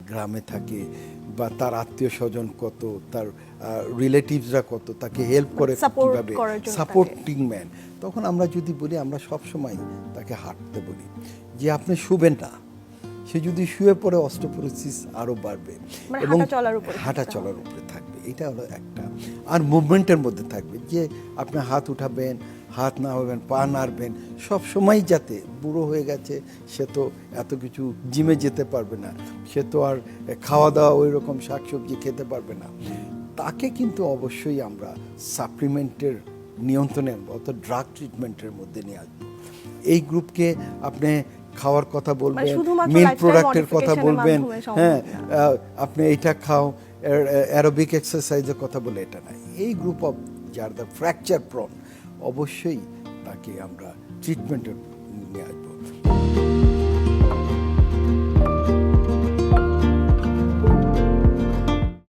গ্রামে থাকে বা তার আত্মীয় স্বজন কত, তার রিলেটিভসরা কত, তাকে হেল্প করে Support কীভাবে, করার জন্য সাপোর্টিং ম্যান, তখন আমরা যদি বলি, আমরা সবসময় তাকে হাঁটতে বলি, যে আপনি শুবেন না, সে যদি শুয়ে পড়ে অস্টিওপোরোসিস আরও বাড়বে মানে এবং হাঁটা চলার উপরে হাঁটা থাকতে চলার হবে। উপরে থাকবে। এটা হলো একটা। আর মুভমেন্টের মধ্যে থাকবে, যে আপনি হাত উঠাবেন, হাত নামাবেন, পা নাড়বেন, সব সময়, যাতে বুড়ো হয়ে গেছে, সে তো এত কিছু জিমে যেতে পারবে না, সে তো আর খাওয়া দাওয়া ওই রকম শাকসবজি খেতে পারবে না, তাকে কিন্তু অবশ্যই আমরা সাপ্লিমেন্টের নিয়ন্ত্রণে আনবো, অর্থাৎ ড্রাগ ট্রিটমেন্টের মধ্যে নিয়ে আসবো। এই গ্রুপকে আপনি খাওয়ার কথা বলবেন, শুধুমাত্র মিল্ক lifestyle প্রোডাক্টের কথা modification-এর বলবেন, মাধ্যমে সম্ভব হ্যাঁ, না। আপনি এটা খাও, অ্যারোবিক এক্সারসাইজের কথা বলে, এটা নাই। এই গ্রুপ অফ যার দ্য ফ্র্যাকচার প্রন, অবশ্যই তাকে আমরা ট্রিটমেন্টে নিয়ে আসবো।